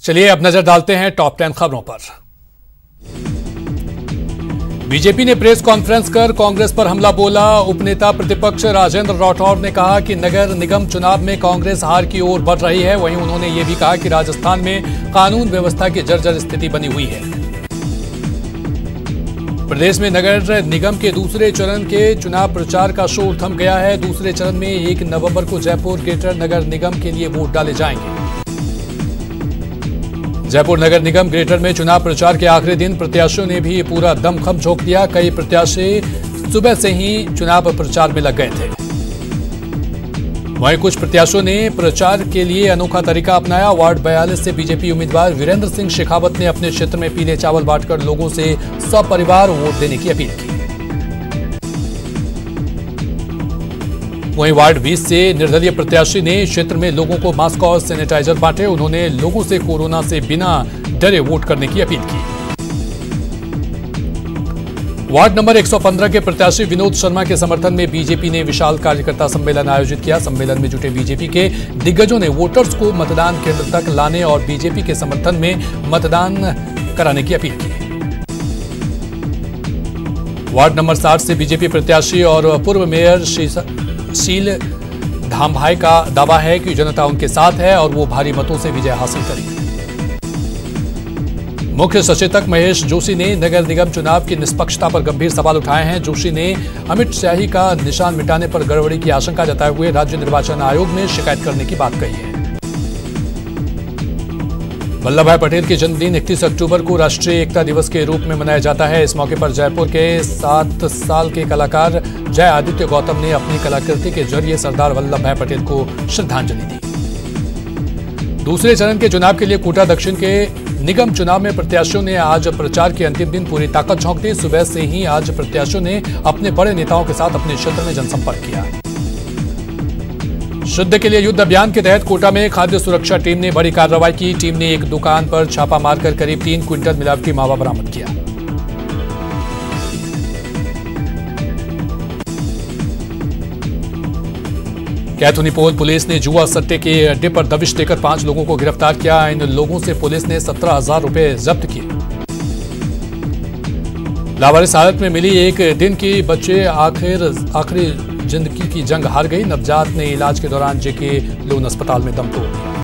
चलिए अब नजर डालते हैं टॉप 10 खबरों पर। बीजेपी ने प्रेस कॉन्फ्रेंस कर कांग्रेस पर हमला बोला। उपनेता प्रतिपक्ष राजेंद्र राठौर ने कहा कि नगर निगम चुनाव में कांग्रेस हार की ओर बढ़ रही है। वहीं उन्होंने ये भी कहा कि राजस्थान में कानून व्यवस्था की जर्जर स्थिति बनी हुई है। प्रदेश में नगर निगम के दूसरे चरण के चुनाव प्रचार का शोर थम गया है। दूसरे चरण में 1 नवंबर को जयपुर ग्रेटर नगर निगम के लिए वोट डाले जाएंगे। जयपुर नगर निगम ग्रेटर में चुनाव प्रचार के आखिरी दिन प्रत्याशियों ने भी पूरा दमखम झोंक दिया। कई प्रत्याशी सुबह से ही चुनाव प्रचार में लग गए थे। वहीं कुछ प्रत्याशियों ने प्रचार के लिए अनोखा तरीका अपनाया। वार्ड 42 से बीजेपी उम्मीदवार वीरेंद्र सिंह शेखावत ने अपने क्षेत्र में पीले चावल बांटकर लोगों से सपरिवार वोट देने की अपील की। वहीं वार्ड 20 से निर्दलीय प्रत्याशी ने क्षेत्र में लोगों को मास्क और सैनिटाइजर बांटे। उन्होंने लोगों से कोरोना से बिना डरे वोट करने की अपील की। वार्ड नंबर 115 के प्रत्याशी विनोद शर्मा के समर्थन में बीजेपी ने विशाल कार्यकर्ता सम्मेलन आयोजित किया। सम्मेलन में जुटे बीजेपी के दिग्गजों ने वोटर्स को मतदान केंद्र तक लाने और बीजेपी के समर्थन में मतदान कराने की अपील की। वार्ड नंबर 60 से बीजेपी प्रत्याशी और पूर्व मेयर शील धामभाई का दावा है कि जनता उनके साथ है और वो भारी मतों से विजय हासिल करेंगे। मुख्य सचेतक महेश जोशी ने नगर निगम चुनाव की निष्पक्षता पर गंभीर सवाल उठाए हैं। जोशी ने अमित शाही का निशान मिटाने पर गड़बड़ी की आशंका जताए हुए राज्य निर्वाचन आयोग में शिकायत करने की बात कही है। वल्लभ भाई पटेल के जन्मदिन 31 अक्टूबर को राष्ट्रीय एकता दिवस के रूप में मनाया जाता है। इस मौके पर जयपुर के 7 साल के कलाकार जय आदित्य गौतम ने अपनी कलाकृति के जरिए सरदार वल्लभ भाई पटेल को श्रद्धांजलि दी। दूसरे चरण के चुनाव के लिए कोटा दक्षिण के निगम चुनाव में प्रत्याशियों ने आज प्रचार के अंतिम दिन पूरी ताकत झोंक दी। सुबह से ही आज प्रत्याशियों ने अपने बड़े नेताओं के साथ अपने क्षेत्र में जनसंपर्क किया। शुद्ध के लिए युद्ध अभियान के तहत कोटा में खाद्य सुरक्षा टीम ने बड़ी कार्रवाई की। टीम ने एक दुकान पर छापा मारकर करीब 3 क्विंटल मिलावटी मावा बरामद किया। कैथुनीपोल पुलिस ने जुआ सट्टे के अड्डे पर दबिश देकर 5 लोगों को गिरफ्तार किया। इन लोगों से पुलिस ने 17,000 रुपए जब्त किए। लावारिस हालत में मिली एक दिन की बच्चे आखिरी जिंदगी की जंग हार गई। नवजात ने इलाज के दौरान जेके लोन अस्पताल में दम तोड़ दिया।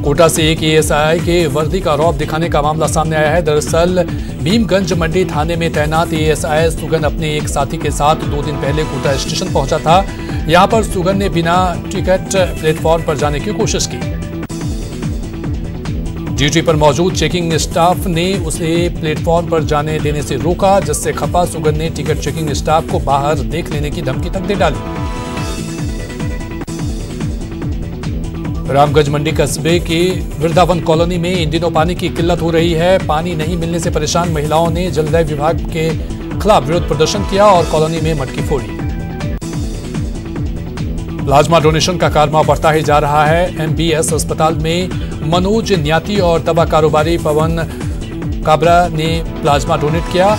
कोटा से एक एएसआई के वर्दी का रौब दिखाने का मामला सामने आया है। दरअसल भीमगंज मंडी थाने में तैनात एएसआई सुगन अपने एक साथी के साथ 2 दिन पहले कोटा स्टेशन पहुंचा था। यहां पर सुगन ने बिना टिकट प्लेटफॉर्म पर जाने की कोशिश की। ड्यूटी पर मौजूद चेकिंग स्टाफ ने उसे प्लेटफॉर्म पर जाने देने से रोका, जिससे खफा सुगन ने टिकट चेकिंग स्टाफ को बाहर देख लेने की धमकी तक दे डाली। रामगंज मंडी कस्बे की वृंदावन कॉलोनी में इन दिनों पानी की किल्लत हो रही है। पानी नहीं मिलने से परेशान महिलाओं ने जलदाय विभाग के खिलाफ विरोध प्रदर्शन किया और कॉलोनी में मटकी फोड़ी। प्लाज्मा डोनेशन का कारवां बढ़ता ही जा रहा है। एमबीएस अस्पताल में मनोज न्याती और दवा कारोबारी पवन काबरा ने प्लाज्मा डोनेट किया।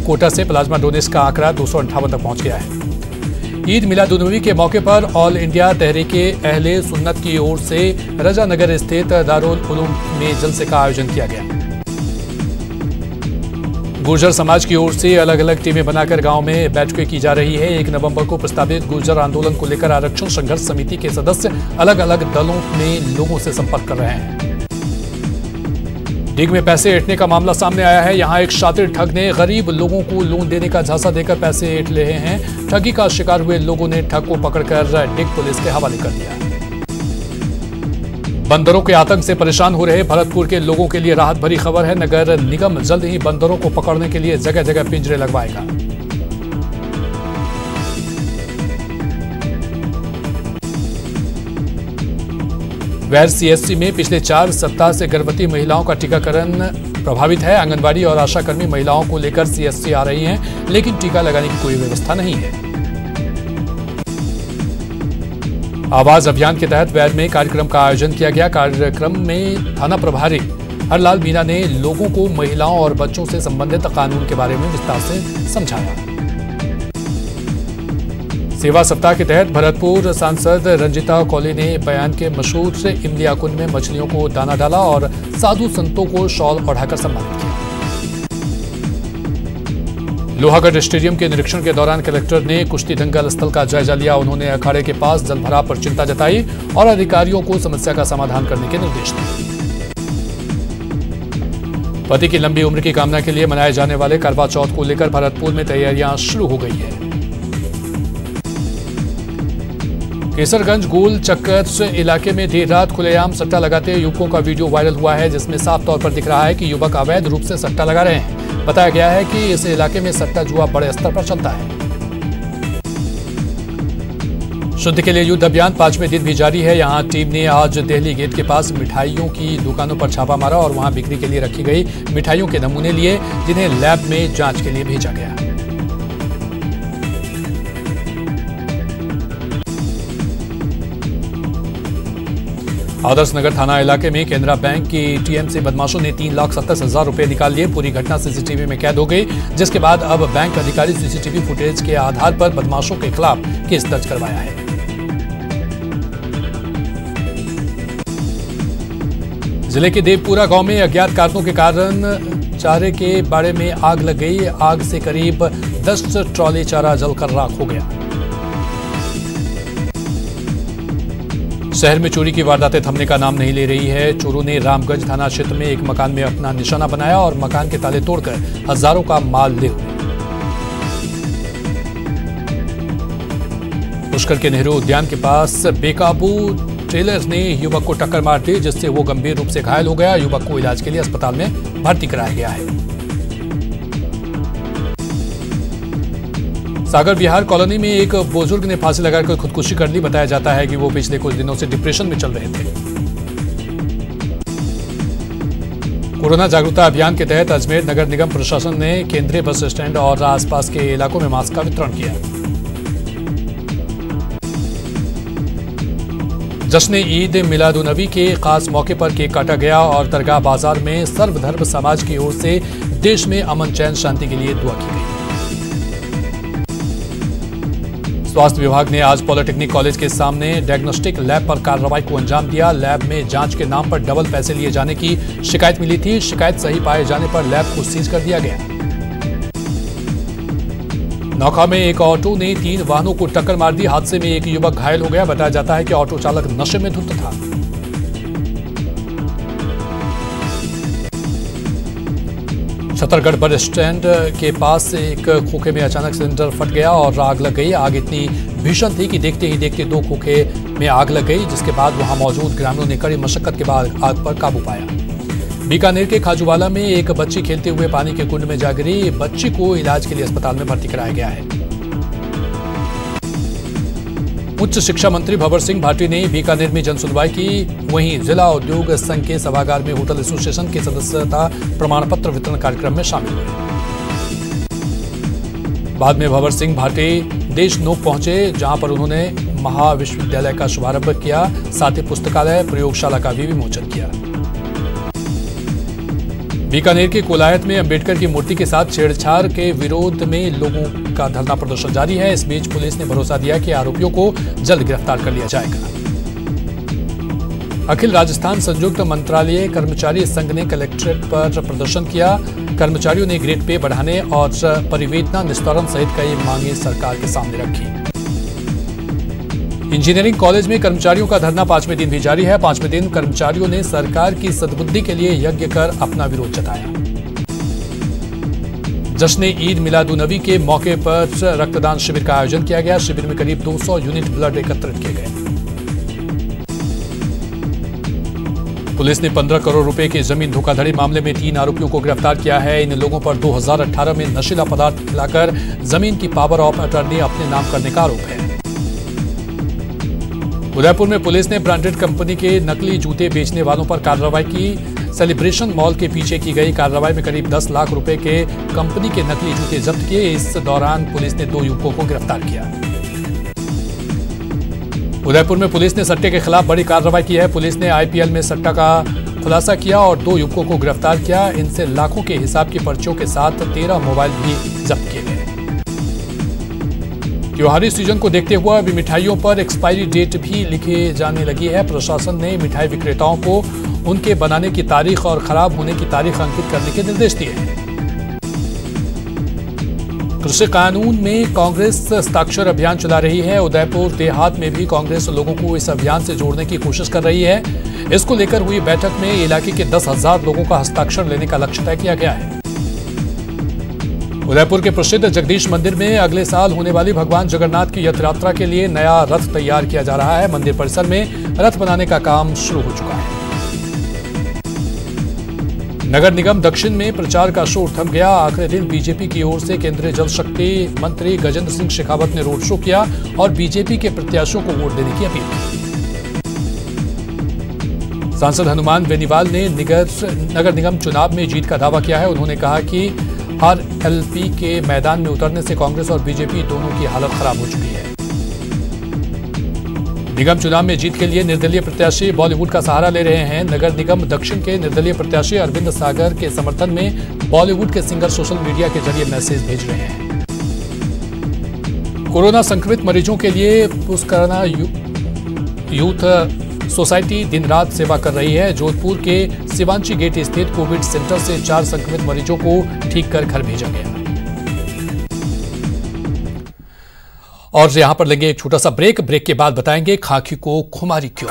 कोटा से प्लाज्मा डोनेट का आंकड़ा 258 तक पहुंच गया है। ईद मिलादुन्नबी के मौके पर ऑल इंडिया तहरीके अहले सुन्नत की ओर से रजानगर स्थित दारुल उलूम में जलसे का आयोजन किया गया। गुर्जर समाज की ओर से अलग अलग टीमें बनाकर गांव में बैठकें की जा रही है। 1 नवंबर को प्रस्तावित गुर्जर आंदोलन को लेकर आरक्षण संघर्ष समिति के सदस्य अलग अलग दलों में लोगों से संपर्क कर रहे हैं। डिग में पैसे ऐंठने का मामला सामने आया है। यहां एक शातिर ठग ने गरीब लोगों को लोन देने का झांसा देकर पैसे ऐंठ रहे हैं। ठगी का शिकार हुए लोगों ने ठग को पकड़कर डिग पुलिस के हवाले कर दिया। बंदरों के आतंक से परेशान हो रहे भरतपुर के लोगों के लिए राहत भरी खबर है। नगर निगम जल्द ही बंदरों को पकड़ने के लिए जगह जगह पिंजरे लगवाएगा। वैर सीएससी में पिछले 4 सप्ताह से गर्भवती महिलाओं का टीकाकरण प्रभावित है। आंगनबाड़ी और आशाकर्मी महिलाओं को लेकर सीएससी आ रही हैं, लेकिन टीका लगाने की कोई व्यवस्था नहीं है। आवाज अभियान के तहत वैर में कार्यक्रम का आयोजन किया गया। कार्यक्रम में थाना प्रभारी हरलाल मीणा ने लोगों को महिलाओं और बच्चों से संबंधित कानून के बारे में विस्तार से समझाया। सेवा सप्ताह के तहत भरतपुर सांसद रंजिता कौली ने बयान के मशहूर से इमलिया कुंड में मछलियों को दाना डाला और साधु संतों को शॉल ओढ़ाकर सम्मानित किया। लोहागढ़ स्टेडियम के निरीक्षण के दौरान कलेक्टर ने कुश्ती दंगल स्थल का जायजा लिया। उन्होंने अखाड़े के पास जलभराव पर चिंता जताई और अधिकारियों को समस्या का समाधान करने के निर्देश दिए। पति की लंबी उम्र की कामना के लिए मनाए जाने वाले करवा चौथ को लेकर भरतपुर में तैयारियां शुरू हो गई है। केसरगंज गोल चक्कर इलाके में देर रात खुलेआम सट्टा लगाते युवकों का वीडियो वायरल हुआ है, जिसमें साफ तौर पर दिख रहा है कि युवक अवैध रूप से सट्टा लगा रहे हैं। बताया गया है कि इस इलाके में सट्टा जुआ बड़े स्तर पर चलता है। शुद्ध के लिए युद्ध अभियान 5वें दिन भी जारी है। यहां टीम ने आज दिल्ली गेट के पास मिठाइयों की दुकानों पर छापा मारा और वहां बिक्री के लिए रखी गई मिठाइयों के नमूने लिए, जिन्हें लैब में जांच के लिए भेजा गया। आदर्श नगर थाना इलाके में केनरा बैंक की एटीएम से बदमाशों ने 3,27,000 रुपए निकाल लिए। पूरी घटना सीसीटीवी में कैद हो गई, जिसके बाद अब बैंक अधिकारी सीसीटीवी फुटेज के आधार पर बदमाशों के खिलाफ केस दर्ज करवाया है। जिले के देवपुरा गांव में अज्ञात कारणों के कारण चारे के बाड़े में आग लग गई। आग से करीब 10 ट्रॉली चारा जलकर राख हो गया। शहर में चोरी की वारदातें थमने का नाम नहीं ले रही है। चोरों ने रामगंज थाना क्षेत्र में एक मकान में अपना निशाना बनाया और मकान के ताले तोड़कर हजारों का माल ले हुए। पुष्कर के नेहरू उद्यान के पास बेकाबू ट्रेलर ने युवक को टक्कर मार दी, जिससे वो गंभीर रूप से घायल हो गया। युवक को इलाज के लिए अस्पताल में भर्ती कराया गया है। सागर विहार कॉलोनी में एक बुजुर्ग ने फांसी लगाकर खुदकुशी कर ली। बताया जाता है कि वो पिछले कुछ दिनों से डिप्रेशन में चल रहे थे। कोरोना जागरूकता अभियान के तहत अजमेर नगर निगम प्रशासन ने केंद्रीय बस स्टैंड और आसपास के इलाकों में मास्क का वितरण किया। जश्न ईद मिलादुन्नबी के खास मौके पर केक काटा गया और दरगाह बाजार में सर्वधर्म समाज की ओर से देश में अमन चैन शांति के लिए दुआ की गई। स्वास्थ्य विभाग ने आज पॉलिटेक्निक कॉलेज के सामने डायग्नोस्टिक लैब पर कार्रवाई को अंजाम दिया। लैब में जांच के नाम पर डबल पैसे लिए जाने की शिकायत मिली थी। शिकायत सही पाए जाने पर लैब को सीज कर दिया गया। नौखा में एक ऑटो ने 3 वाहनों को टक्कर मार दी। हादसे में एक युवक घायल हो गया। बताया जाता है कि ऑटो चालक नशे में धुत था। छतरगढ़ बस स्टैंड के पास एक खोखे में अचानक सिलेंडर फट गया और आग लग गई। आग इतनी भीषण थी कि देखते ही देखते 2 खोखे में आग लग गई, जिसके बाद वहां मौजूद ग्रामीणों ने कड़ी मशक्कत के बाद आग पर काबू पाया। बीकानेर के खाजूवाला में एक बच्ची खेलते हुए पानी के कुंड में जा गिरी। बच्ची को इलाज के लिए अस्पताल में भर्ती कराया गया है। उच्च शिक्षा मंत्री भंवर सिंह भाटी ने बीकानेर में जनसुनवाई की। वहीं जिला उद्योग संघ के सभागार में होटल एसोसिएशन के सदस्यता प्रमाण पत्र वितरण कार्यक्रम में शामिल हुए। बाद में भंवर सिंह भाटी देशनोक पहुंचे, जहां पर उन्होंने महाविश्वविद्यालय का शुभारंभ किया। साथ ही पुस्तकालय प्रयोगशाला का भी विमोचन किया। बीकानेर के कोलायत में अंबेडकर की मूर्ति के साथ छेड़छाड़ के विरोध में लोगों का धरना प्रदर्शन जारी है। इस बीच पुलिस ने भरोसा दिया कि आरोपियों को जल्द गिरफ्तार कर लिया जाएगा। अखिल राजस्थान संयुक्त मंत्रालय कर्मचारी संघ ने कलेक्ट्रेट पर प्रदर्शन किया। कर्मचारियों ने ग्रेड पे बढ़ाने और परिवेतना निस्तारण सहित कई मांगे सरकार के सामने रखी। इंजीनियरिंग कॉलेज में कर्मचारियों का धरना 5वें दिन भी जारी है। 5वें दिन कर्मचारियों ने सरकार की सद्बुद्धि के लिए यज्ञ कर अपना विरोध जताया। जश्न ईद मिलादुन्नबी के मौके पर रक्तदान शिविर का आयोजन किया गया। शिविर में करीब 200 यूनिट ब्लड एकत्रित किए गए। पुलिस ने 15 करोड़ रुपए के जमीन धोखाधड़ी मामले में 3 आरोपियों को गिरफ्तार किया है। इन लोगों पर 2018 में नशीला पदार्थ खिलाकर जमीन की पावर ऑफ अटर्नी अपने नाम करने का आरोप है। उदयपुर में पुलिस ने ब्रांडेड कंपनी के नकली जूते बेचने वालों पर कार्रवाई की। सेलिब्रेशन मॉल के पीछे की गई कार्रवाई में करीब 10 लाख रुपए के कंपनी के नकली जूते जब्त किए। इस दौरान पुलिस ने 2 युवकों को गिरफ्तार किया। उदयपुर में पुलिस ने सट्टे के खिलाफ बड़ी कार्रवाई की है। पुलिस ने आईपीएल में सट्टा का खुलासा किया और 2 युवकों को गिरफ्तार किया। इनसे लाखों के हिसाब की पर्चियों के साथ 13 मोबाइल भी जब्त किए गए। त्योहारी सीजन को देखते हुए अभी मिठाइयों पर एक्सपायरी डेट भी लिखी जाने लगी है। प्रशासन ने मिठाई विक्रेताओं को उनके बनाने की तारीख और खराब होने की तारीख अंकित करने के निर्देश दिए हैं। कृषि कानून में कांग्रेस हस्ताक्षर अभियान चला रही है। उदयपुर देहात में भी कांग्रेस लोगों को इस अभियान से जोड़ने की कोशिश कर रही है। इसको लेकर हुई बैठक में इलाके के 10,000 लोगों का हस्ताक्षर लेने का लक्ष्य तय किया गया है। उदयपुर के प्रसिद्ध जगदीश मंदिर में अगले साल होने वाली भगवान जगन्नाथ की रथ यात्रा के लिए नया रथ तैयार किया जा रहा है। मंदिर परिसर में रथ बनाने का काम शुरू हो चुका है। नगर निगम दक्षिण में प्रचार का शोर थम गया। आखिरी दिन बीजेपी की ओर से केंद्रीय जल शक्ति मंत्री गजेंद्र सिंह शेखावत ने रोड शो किया और बीजेपी के प्रत्याशियों को वोट देने की अपील की। सांसद हनुमान बेनीवाल ने नगर निगम चुनाव में जीत का दावा किया है। उन्होंने कहा कि आरएलपी के मैदान में उतरने से कांग्रेस और बीजेपी दोनों की हालत खराब हो चुकी है। निगम चुनाव में जीत के लिए निर्दलीय प्रत्याशी बॉलीवुड का सहारा ले रहे हैं। नगर निगम दक्षिण के निर्दलीय प्रत्याशी अरविंद सागर के समर्थन में बॉलीवुड के सिंगर सोशल मीडिया के जरिए मैसेज भेज रहे हैं। कोरोना संक्रमित मरीजों के लिए पुष्करणा यूथ सोसाइटी दिन रात सेवा कर रही है। जोधपुर के शिवांची गेट स्थित कोविड सेंटर से 4 संक्रमित मरीजों को ठीक कर घर भेजा गया। और यहां पर लेंगे एक छोटा सा ब्रेक के बाद बताएंगे खाकी को खुमारी क्यों।